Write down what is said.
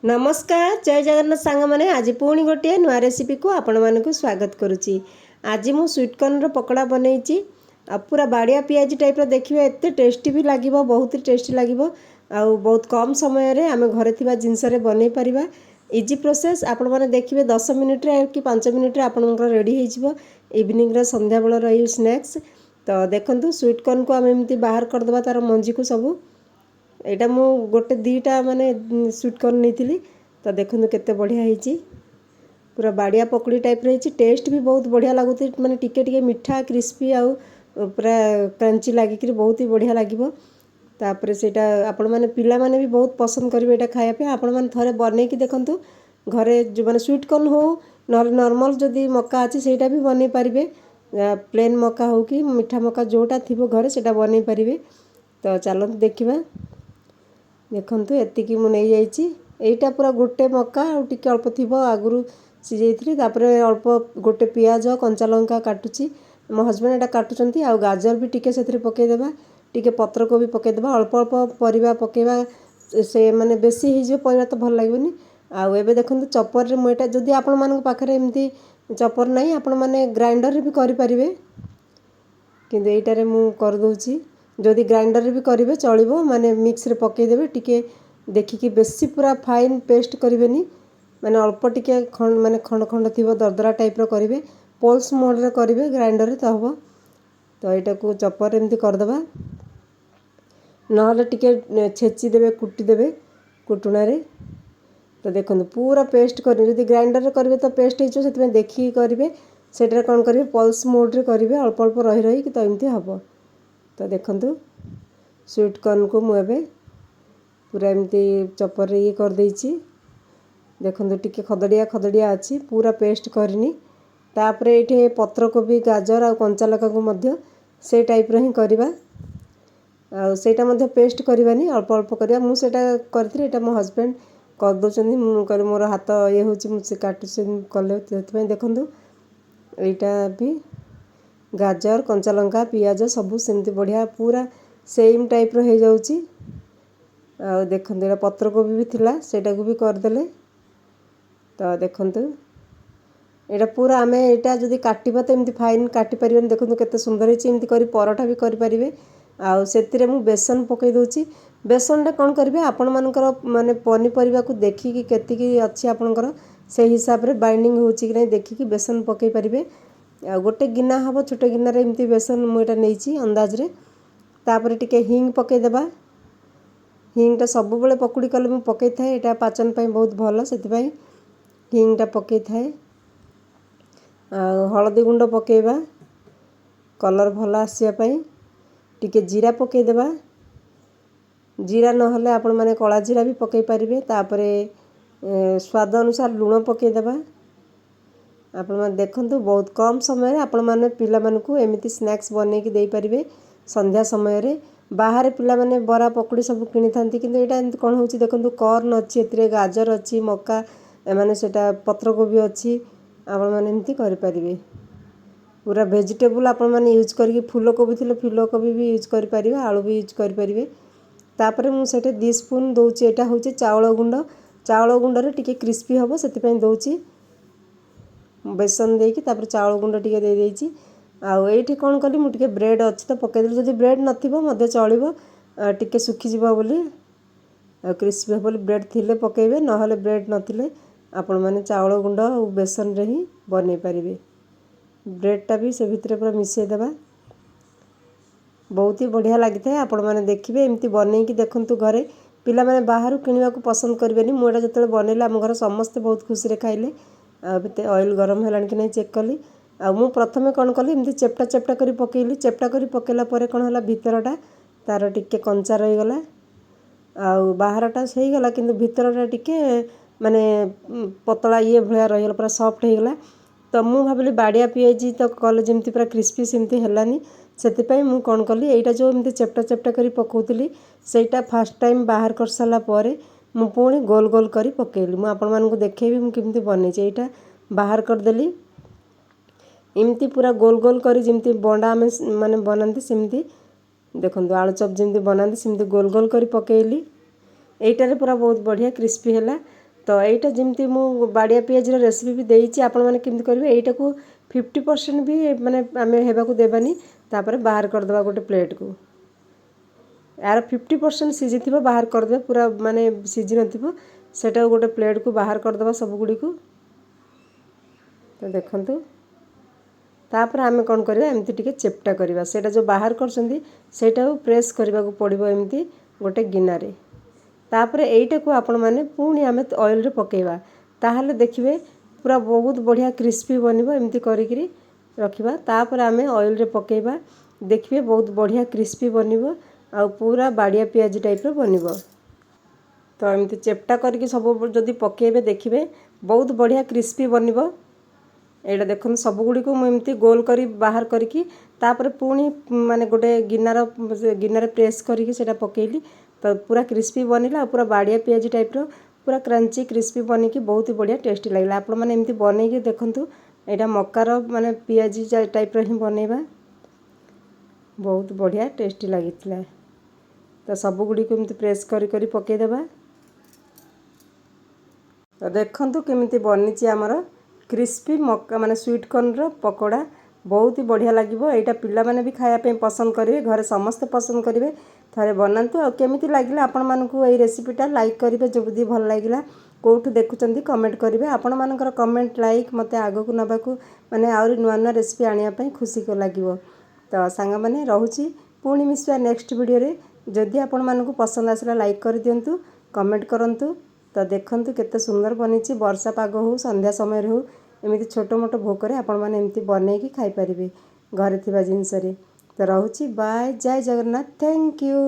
नमस्कार जय जगन्नाथ सांग मैंने आज पुणी गोटे नुआ रेसिपी को आपण मानक स्वागत करुच्ची। आज मु स्वीटकॉर्न रो पकोड़ा बनई पूरा बाड़िया पियाजी टाइप देखिए एत टेस्टी भी लगे बहुत टेस्टी लगे बहुत कम समय रे आम घरे थिबा जिनस रे बनई परिबा। इजी प्रोसेस आपण माने देखिए 10 मिनिट रे कि 5 मिनिट रे आपण रेडी हो इवनिंग रे संध्या बेल रही स्नैक्स। तो देखंतु स्वीटकॉर्न को आम एमती बाहर करदे तार मंजी को सब एटा मु गोटे दीटा माने स्वीटकॉर्न नहीं तो देखो केते बढ़िया होईची पूरा बाड़िया पकड़ी टाइप रही टेस्ट भी बहुत बढ़िया लगुच माने टिके टिके मिठा क्रिस्पी आउ पूरा क्रंची लागिक बहुत ही बढ़िया लगे। तापर सेटा आपण माने पिला माने भी बहुत पसंद करेंगे एटा खाया पे आपण माने थरे बनै कि देखंतु घरे जो माने स्वीटकॉर्न हो नॉर्मल जदि मक्का अच्छी सेटा भी बनै पारिबे प्लेन मक्का हो कि मिठा मक्का जोटा थिबो घरे सेटा बनै पारिबे। तो चलत देखिबा देखंतु एतिकी मु नहीं जाइछि एटा पूरा गोटे मक्का आ टिके अल्प थिबो आगुरु सिझेइथि तापरे अल्प गोटे पियाज कंचा लंका काटुची मो हस्बैंड एटा काटुचंती आ गाजर भी टिके सेथरे पके देबा टिके पत्र को भी पके देबा अल्प अल्प परिबा पकेबा से माने बेसी ही जो परिबा तो भल लागबनी। आ एबे देखंतु चॉपर रे मु एटा जदि आपण मानक पाखरे एमती चॉपर नाही आपण माने ग्राइंडर रे भी करि परिबे किंतु एटा रे मु कर दोची जदि ग्राइंडर रे भी करेंगे चलो माने मिक्स रे पकईदेवे टिके देखिकी बेसी पूरा फाइन पेस्ट करेंगे माने अल्प टिके खंड माने खंड खंड थी दरदरा टाइप रो करेंगे पल्स मोड रे करेंगे ग्राइंडर रे तो हम तो यहाँ को चॉपर एमती करदे ना टिके छेची देवे कुटी देवे कुटुना रे। तो देखो पूरा पेस्ट कर जब ग्राइंडर रे करेंगे तो पेस्ट हो देखिए करेंगे सेटा कौन करेंगे पल्स मोड रे करेंगे अल्प अल्प रही रही कि तो एमती हम। तो देखंतु स्वीटकॉर्न को मुझे पूरा एमती चॉपर ये कर देइछि देखंतु टिके खदड़िया खदड़िया अच्छी पूरा पेस्ट करनी तापरे एठे पत्र कोबी गाजर आ कंचा लका को मध्य से टाइप रो ही करबा आ सेटा मध्य पेस्ट करबानी अल्प अल्प करबा मु सेटा करथि एटा मो हस्बैंड कर दोचंदी मु कर मोर हाथ ये होछि मु से काटु से कले ततपय देखंतु एटा भी गाजर कंचा लंका पियाज सबू सेमती बढ़िया पूरा सेम टाइप रो हो जाउची आ देखंतु एटा पत्र कोबी भी थिला सेटा को भी करदेले। तो देखंतु एटा पूरा आमे एटा जदि काटिबा तो एमती फाइन काटि परिबन देखंतु केते सुंदर हिची एमती करी परोठा भी करि परिबे। आ सेतिरे मु बेसन पकई दोची बेसन रे कोन करबे आपण मानकर माने पनी परिबा को देखिकी केतिकी अछि आपनकर से हिसाब रे बाइंडिंग होची कि नै देखिकी बेसन पकई परिबे। आ गोटे गिना हम छोटे गिनार एमती बेसन मुझा नहीं अंदाज रे तापर टिके हिंग पकई देबा हिंगटा सब बेले पकुड़ी कले मु पकई थाए एटा पाचन पई बहुत भल से हिंगटा पकई थाए। आ हळदी गुंड पकेबा कलर भल आसिया पई टिके जीरा पकई देबा जीरा न हले आपण माने कला जीरा भी पकई परिबे तापरे स्वाद अनुसार लूण पकई देबा। आपण माने देखंतु बहुत कम समय रे आपण माने पिला मानकू एमिति स्नैक्स बनै कि देई परिबे संध्या समय रे बाहर पिला माने बरा पकड़ी सब किनि थांती किंतु एटा एंत कोन होची देखंतु कॉर्न अछि एतरे गाजर अछि मक्का माने सेटा पत्र कोबी अछि आपण माने एमिति करि परिबे पूरा वेजिटेबल आपण माने यूज करके फूल कोबी थिले फूल कोबी भी यूज करि परिबे आलू भी यूज करि परिबे। तापरे मु सेटे 2 स्पून दोची एटा होची चावल गुंड रे टिके क्रिस्पी हबो सेति पई दोची बेसन देकी तापर चावल गुंड टिके दे देइछि आ एठी कोन कली मु टिके ब्रेड अछि तो पके देली जदि ब्रेड नथिबो मध्य चलिबो टिके सुखी जिवो बोली क्रिस्पी हो बोली ब्रेड थिले पकेबे न हले ब्रेड नथिले आपण माने चावल गुंड आ बेसन रे ही बनै परिबे। ब्रेडटा भी से भितरे पूरा मिसै देबा बहुत ही बढ़िया लागि थाए आपण माने देखिबे एमती बनै कि देखंतु घरे पिला माने बाहरु किनिबा को पसंद करबेनी मु एटा जतले बनेला हम घर समस्त बहुत खुशी रे खाइले आ बते ऑयल गरम हेलान कि नै चेक कली आ मु प्रथमे कोन कली एमती चेप्टा चेप्टा करी पकेइली चेप्टा करी पकेला परे कोन हला भीतरटा तार टिके कंचा रही गला आ बाहरटा सही गला किंतु भीतरटा टिके माने पतला ये भया रही गला पूरा सॉफ्ट हे गला। तो मु भाबली बाड़िया पियाजी तो कल जेमती पूरा क्रिस्पी सेमती हेलानी सेति पई मु कोन कली एटा जो एमती चेप्टा चेप्टा करी पकोउतली सेटा फर्स्ट टाइम बाहर कर साला परे मु पुणी गोल गोल करी पकेइली मु आपण मानकु देखेबी मु केमती बनै छै एटा बाहर कर देली इमती पूरा गोल गोल करी जेमती बोंडा में माने बनांती सेमती देखंतु आलू चप जेमती बनांती सेमती गोल गोल करी पकेइली एटारे पूरा बहुत बढ़िया क्रिस्पी हैला तो এইটা ଯେମିତି ମୁଁ ବାଡ଼ିଆ ପିଆଜର ରେସିପି ବି ଦେଇଛି ଆପଣମାନେ କେମିତି କରିବେ ଏଇଟାକୁ 50% ବି ମାନେ ଆମେ ହେବାକୁ ଦେବାନି ତାପରେ ବାହାର କରିଦେବା ଗୋଟେ ପ୍ଲେଟ୍କୁ यार 50% सीझी बाहर करदे पूरा माने सीझी नथिबो सेटा गोटे प्लेट को बाहर करदबा सब गुडी को तो देखंतु तापर आमे कोन करबा एमती टिके चेप्टा करबा सेटा जो बाहर करसंदी सेटा प्रेस करबा को पड़िबो एमती गोटे गिनारे तापर एइटा को आपण माने पुणी आमे ऑयल रे पकेबा ताहाले देखिबे पूरा बहुत बढ़िया क्रिस्पी बनिबो एमती करिकरी रखिबा तापर आमे ऑयल रे पकेबा देखिबे बहुत बढ़िया क्रिस्पी बनिबो आ पूरा बाड़िया पियाजी टाइप रो बनिबो तो एमती चेप्टा करके सब जदि पकेबे देखिबे बहुत बढ़िया क्रिस्पी बनिबो एटा देखन सब गुडी को एमती गोल करी बाहर करके तापर पुणी माने गोटे गिनार प्रेस करके सेटा पकेली तो पूरा क्रिस्पी बनिला पूरा बाड़िया पियाजी टाइप रो पूरा क्रंची क्रिस्पी बनी की बहुत ही बढ़िया टेस्टी लागला आपण माने एमती बनै के देखंतु एटा मक्कार माने पियाजी टाइप रो ही बनेबा बहुत बढ़िया टेस्टी लागितला तो सब गुडी को एमती प्रेस करी पके देबा तो देखंतु केमिति बनिची हमर क्रिस्पी मक्का माने स्वीट कॉर्न रो पकोड़ा बहुत ही बढ़िया लागिवो एटा पिल्ला माने भी खाया पे पसंद करिवे घरे समस्त पसंद करिवे थारे बनांतु आ केमिति लागिला आपण मानकु एई रेसिपीटा लाइक करिवे जदी भल लागिला कोठु देखुचंदी कमेंट करिवे आपण मानकर कमेंट लाइक मते आगो को नबाकू माने आउरी नुआ नुआ रेसिपी आनिया पे खुशी को लागिवो तो सांग माने रहूची पुणी मिसवा नेक्स्ट वीडियो रे जदि आपण मानकु पसंद आसला लाइक कर दियंतु कमेंट करंतु तो देखंतु केते सुंदर बनिची वर्षा पाग हो संध्या समय हो एमिति छोटो मोटो भोकरे आपण माने एमिति बनै की खाई परिबे घरे थिबा जिंस रे तो रहूची बाय जय जगन्नाथ थैंक यू।